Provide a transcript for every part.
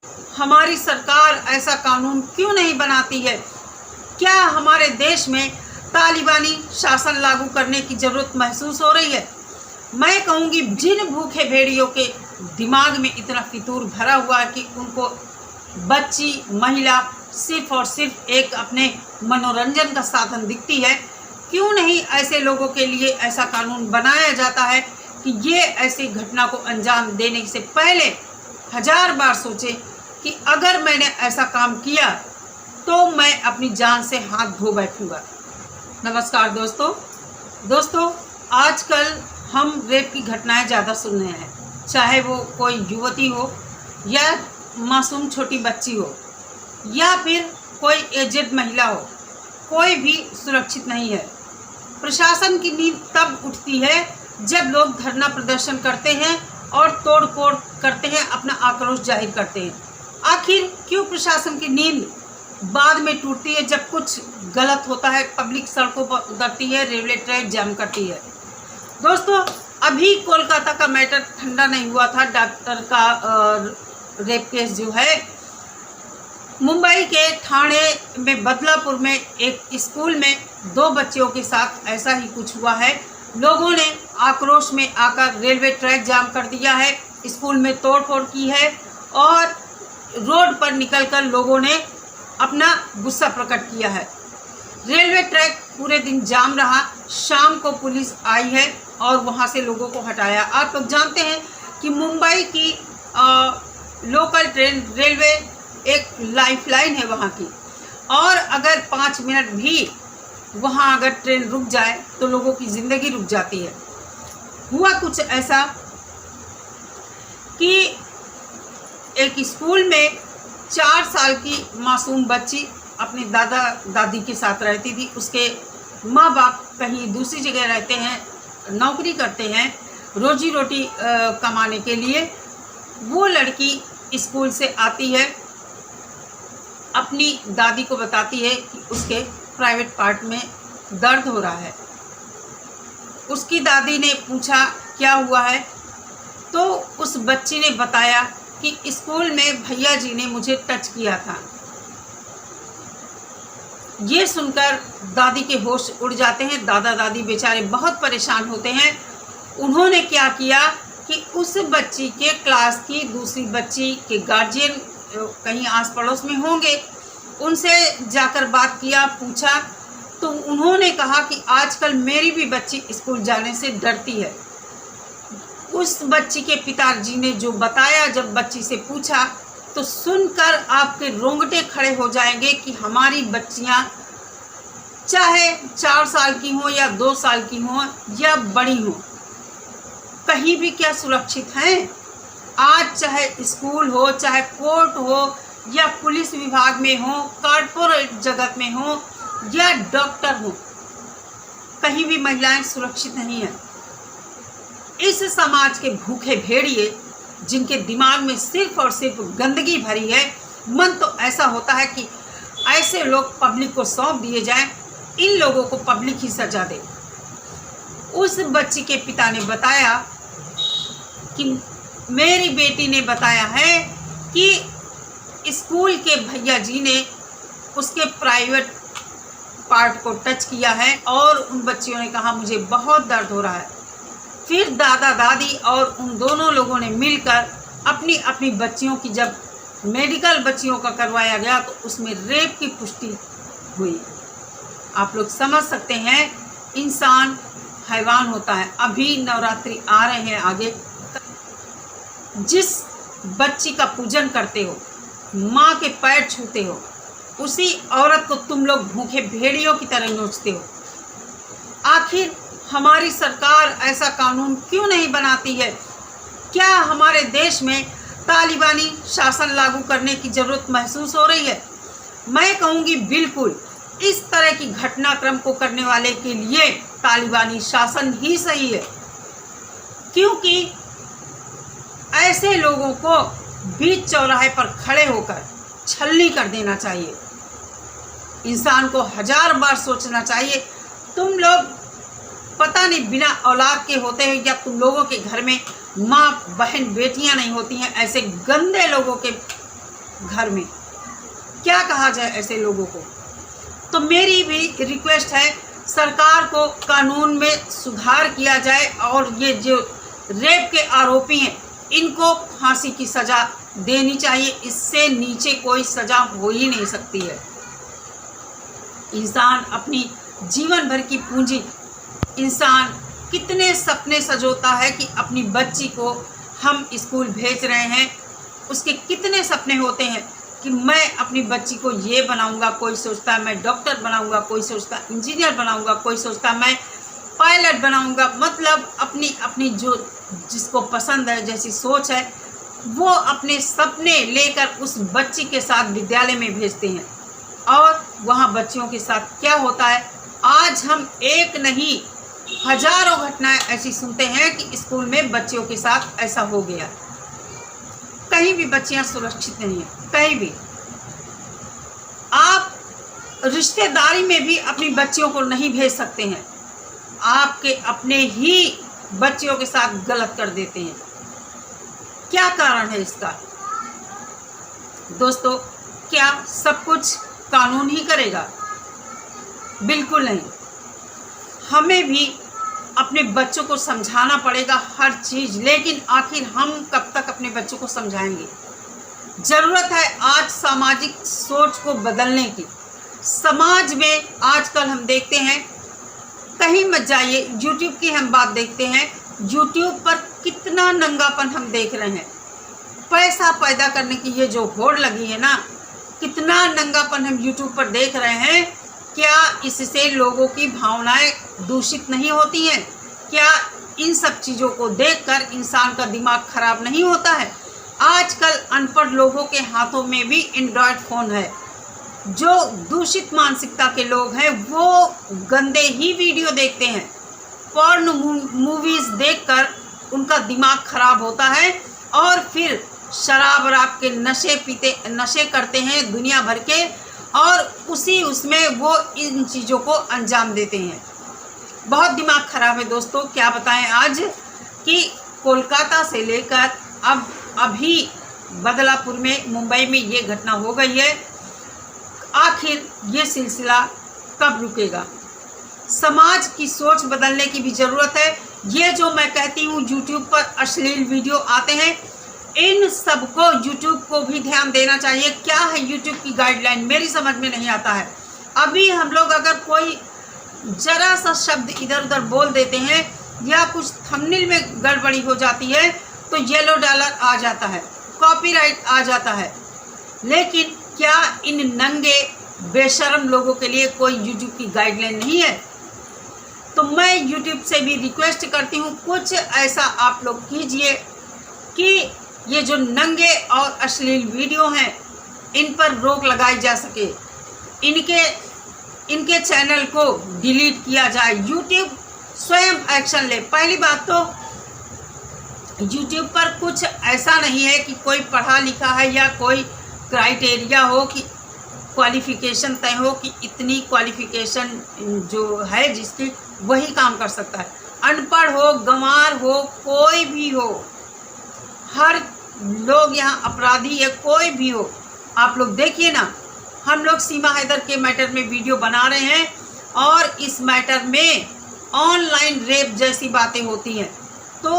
हमारी सरकार ऐसा कानून क्यों नहीं बनाती है? क्या हमारे देश में तालिबानी शासन लागू करने की ज़रूरत महसूस हो रही है? मैं कहूँगी जिन भूखे भेड़ियों के दिमाग में इतना फितूर भरा हुआ है कि उनको बच्ची महिला सिर्फ और सिर्फ एक अपने मनोरंजन का साधन दिखती है, क्यों नहीं ऐसे लोगों के लिए ऐसा कानून बनाया जाता है कि ये ऐसी घटना को अंजाम देने से पहले 1000 बार सोचे कि अगर मैंने ऐसा काम किया तो मैं अपनी जान से हाथ धो बैठूंगा। नमस्कार दोस्तों, आजकल हम रेप की घटनाएं ज़्यादा सुन रहे हैं, चाहे वो कोई युवती हो या मासूम छोटी बच्ची हो या फिर कोई एजेड महिला हो, कोई भी सुरक्षित नहीं है। प्रशासन की नींद तब उठती है जब लोग धरना प्रदर्शन करते हैं और तोड़ फोड़ करते हैं, अपना आक्रोश जाहिर करते हैं। आखिर क्यों प्रशासन की नींद बाद में टूटती है जब कुछ गलत होता है, पब्लिक सड़कों पर उतरती है, रेलवे ट्रैक जाम करती है? दोस्तों, अभी कोलकाता का मैटर ठंडा नहीं हुआ था। डॉक्टर का रेप केस जो है, मुंबई के ठाणे में बदलापुर में एक स्कूल में 2 बच्चियों के साथ ऐसा ही कुछ हुआ है। लोगों ने आक्रोश में आकर रेलवे ट्रैक जाम कर दिया है, स्कूल में तोड़फोड़ की है और रोड पर निकलकर लोगों ने अपना गुस्सा प्रकट किया है। रेलवे ट्रैक पूरे दिन जाम रहा। शाम को पुलिस आई है और वहां से लोगों को हटाया। आप लोग जानते हैं कि मुंबई की लोकल ट्रेन रेलवे एक लाइफलाइन है वहाँ की, और अगर 5 मिनट भी वहाँ अगर ट्रेन रुक जाए तो लोगों की ज़िंदगी रुक जाती है। हुआ कुछ ऐसा कि एक स्कूल में 4 साल की मासूम बच्ची अपने दादा दादी के साथ रहती थी। उसके माँ बाप कहीं दूसरी जगह रहते हैं, नौकरी करते हैं रोजी रोटी कमाने के लिए। वो लड़की स्कूल से आती है, अपनी दादी को बताती है कि उसके प्राइवेट पार्ट में दर्द हो रहा है। उसकी दादी ने पूछा क्या हुआ है, तो उस बच्ची ने बताया कि स्कूल में भैया जी ने मुझे टच किया था। ये सुनकर दादी के होश उड़ जाते हैं। दादा दादी बेचारे बहुत परेशान होते हैं। उन्होंने क्या किया कि उस बच्ची के क्लास की दूसरी बच्ची के गार्जियन कहीं आस पड़ोस में होंगे, उनसे जाकर बात किया, पूछा, तो उन्होंने कहा कि आजकल मेरी भी बच्ची स्कूल जाने से डरती है। उस बच्ची के पिताजी ने जो बताया, जब बच्ची से पूछा, तो सुनकर आपके रोंगटे खड़े हो जाएंगे कि हमारी बच्चियां चाहे 4 साल की हो या 2 साल की हो या बड़ी हो, कहीं भी क्या सुरक्षित हैं? आज चाहे स्कूल हो, चाहे कोर्ट हो या पुलिस विभाग में हो, कॉर्पोरेट जगत में हो या डॉक्टर हो, कहीं भी महिलाएं सुरक्षित नहीं हैं। इस समाज के भूखे भेड़िए जिनके दिमाग में सिर्फ और सिर्फ गंदगी भरी है, मन तो ऐसा होता है कि ऐसे लोग पब्लिक को सौंप दिए जाएं, इन लोगों को पब्लिक ही सजा दे। उस बच्ची के पिता ने बताया कि मेरी बेटी ने बताया है कि स्कूल के भैया जी ने उसके प्राइवेट पार्ट को टच किया है और उन बच्चियों ने कहा मुझे बहुत दर्द हो रहा है। फिर दादा दादी और उन दोनों लोगों ने मिलकर अपनी अपनी बच्चियों की जब मेडिकल बच्चियों का करवाया गया तो उसमें रेप की पुष्टि हुई। आप लोग समझ सकते हैं, इंसान हैवान होता है। अभी नवरात्रि आ रहे हैं आगे, जिस बच्ची का पूजन करते हो, माँ के पैर छूते हो, उसी औरत को तुम लोग भूखे भेड़ियों की तरह नोचते हो। आखिर हमारी सरकार ऐसा कानून क्यों नहीं बनाती है? क्या हमारे देश में तालिबानी शासन लागू करने की ज़रूरत महसूस हो रही है? मैं कहूँगी बिल्कुल। इस तरह की घटनाक्रम को करने वाले के लिए तालिबानी शासन ही सही है, क्योंकि ऐसे लोगों को बीच चौराहे पर खड़े होकर छलनी कर देना चाहिए। इंसान को 1000 बार सोचना चाहिए। तुम लोग पता नहीं बिना औलाद के होते हैं या तुम लोगों के घर में माँ बहन बेटियां नहीं होती हैं। ऐसे गंदे लोगों के घर में। क्या कहा जाए ऐसे लोगों को। तो मेरी भी रिक्वेस्ट है, सरकार को कानून में सुधार किया जाए और ये जो रेप के आरोपी हैं इनको फांसी की सज़ा देनी चाहिए। इससे नीचे कोई सज़ा हो ही नहीं सकती है। इंसान अपनी जीवन भर की पूंजी, इंसान कितने सपने सजोता है कि अपनी बच्ची को हम स्कूल भेज रहे हैं, उसके कितने सपने होते हैं कि मैं अपनी बच्ची को ये बनाऊंगा, कोई सोचता है मैं डॉक्टर बनाऊंगा, कोई सोचता है इंजीनियर बनाऊंगा, कोई सोचता है मैं पायलट बनाऊंगा। मतलब अपनी अपनी जो जिसको पसंद है, जैसी सोच है, वो अपने सपने लेकर उस बच्ची के साथ विद्यालय में भेजते हैं। और वहाँ बच्चियों के साथ क्या होता है, आज हम एक नहीं हजारों घटनाएं ऐसी सुनते हैं कि स्कूल में बच्चियों के साथ ऐसा हो गया। कहीं भी बच्चियां सुरक्षित नहीं है, कहीं भी। आप रिश्तेदारी में भी अपनी बच्चियों को नहीं भेज सकते हैं, आपके अपने ही बच्चियों के साथ गलत कर देते हैं। क्या कारण है इसका? दोस्तों, क्या सब कुछ कानून ही करेगा? बिल्कुल नहीं। हमें भी अपने बच्चों को समझाना पड़ेगा हर चीज़, लेकिन आखिर हम कब तक अपने बच्चों को समझाएंगे? ज़रूरत है आज सामाजिक सोच को बदलने की। समाज में आजकल हम देखते हैं, कहीं मत जाइए, यूट्यूब की हम बात देखते हैं, यूट्यूब पर कितना नंगापन हम देख रहे हैं। पैसा पैदा करने की ये जो होड़ लगी है ना, कितना नंगापन हम यूट्यूब पर देख रहे हैं। क्या इससे लोगों की भावनाएं दूषित नहीं होती हैं? क्या इन सब चीज़ों को देखकर इंसान का दिमाग खराब नहीं होता है? आजकल अनपढ़ लोगों के हाथों में भी एंड्रॉयड फ़ोन है। जो दूषित मानसिकता के लोग हैं वो गंदे ही वीडियो देखते हैं, पॉर्न मूवीज़ देखकर उनका दिमाग खराब होता है और फिर शराब वराब के नशे करते हैं दुनिया भर के, और उसमें वो इन चीज़ों को अंजाम देते हैं। बहुत दिमाग खराब है दोस्तों। क्या बताएं आज कि कोलकाता से लेकर अभी बदलापुर में, मुंबई में ये घटना हो गई है। आखिर ये सिलसिला कब रुकेगा? समाज की सोच बदलने की भी ज़रूरत है। ये जो मैं कहती हूँ यूट्यूब पर अश्लील वीडियो आते हैं, इन सबको यूट्यूब को भी ध्यान देना चाहिए। क्या है यूट्यूब की गाइडलाइन, मेरी समझ में नहीं आता है। अभी हम लोग अगर कोई जरा सा शब्द इधर उधर बोल देते हैं या कुछ थंबनेल में गड़बड़ी हो जाती है तो येलो डॉलर आ जाता है, कॉपीराइट आ जाता है। लेकिन क्या इन नंगे बेशर्म लोगों के लिए कोई यूट्यूब की गाइडलाइन नहीं है? तो मैं यूट्यूब से भी रिक्वेस्ट करती हूँ, कुछ ऐसा आप लोग कीजिए कि ये जो नंगे और अश्लील वीडियो हैं इन पर रोक लगाई जा सके, इनके चैनल को डिलीट किया जाए। यूट्यूब स्वयं एक्शन ले। पहली बात तो यूट्यूब पर कुछ ऐसा नहीं है कि कोई पढ़ा लिखा है या कोई क्राइटेरिया हो कि क्वालिफ़िकेशन तय हो कि इतनी क्वालिफ़िकेशन जो है जिसकी वही काम कर सकता है। अनपढ़ हो, गंवार हो, कोई भी हो, हर लोग यहाँ अपराधी है, कोई भी हो। आप लोग देखिए ना, हम लोग सीमा हैदर के मैटर में वीडियो बना रहे हैं और इस मैटर में ऑनलाइन रेप जैसी बातें होती हैं। तो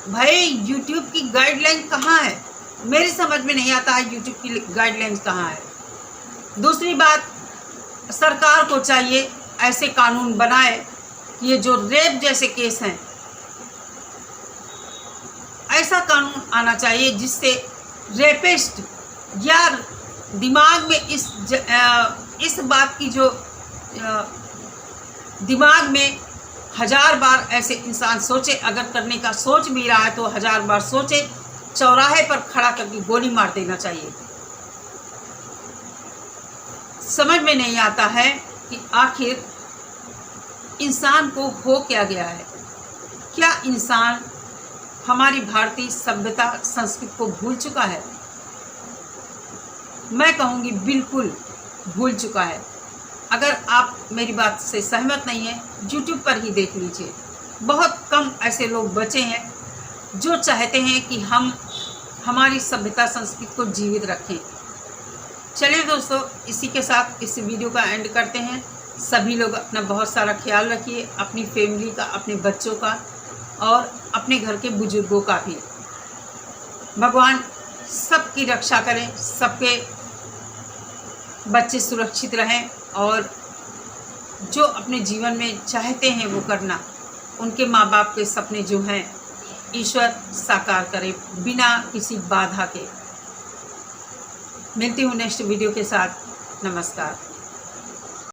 भाई यूट्यूब की गाइडलाइन कहाँ है? मेरी समझ में नहीं आता है यूट्यूब की गाइडलाइंस कहाँ है। दूसरी बात, सरकार को चाहिए ऐसे कानून बनाए कि ये जो रेप जैसे केस हैं, ऐसा कानून आना चाहिए जिससे रेपिस्ट या दिमाग में इस बात की जो दिमाग में 1000 बार ऐसे इंसान सोचे, अगर करने का सोच भी रहा है तो 1000 बार सोचे, चौराहे पर खड़ा करके गोली मार देना चाहिए। समझ में नहीं आता है कि आखिर इंसान को हो क्या गया है। क्या इंसान हमारी भारतीय सभ्यता संस्कृति को भूल चुका है? मैं कहूँगी बिल्कुल भूल चुका है। अगर आप मेरी बात से सहमत नहीं हैं, यूट्यूब पर ही देख लीजिए। बहुत कम ऐसे लोग बचे हैं जो चाहते हैं कि हम हमारी सभ्यता संस्कृति को जीवित रखें। चलिए दोस्तों, इसी के साथ इस वीडियो का एंड करते हैं। सभी लोग अपना बहुत सारा ख्याल रखिए, अपनी फैमिली का, अपने बच्चों का और अपने घर के बुजुर्गों का भी। भगवान सबकी रक्षा करें, सबके बच्चे सुरक्षित रहें और जो अपने जीवन में चाहते हैं वो करना, उनके माँ बाप के सपने जो हैं ईश्वर साकार करे बिना किसी बाधा के। मिलती हूँ नेक्स्ट वीडियो के साथ। नमस्कार।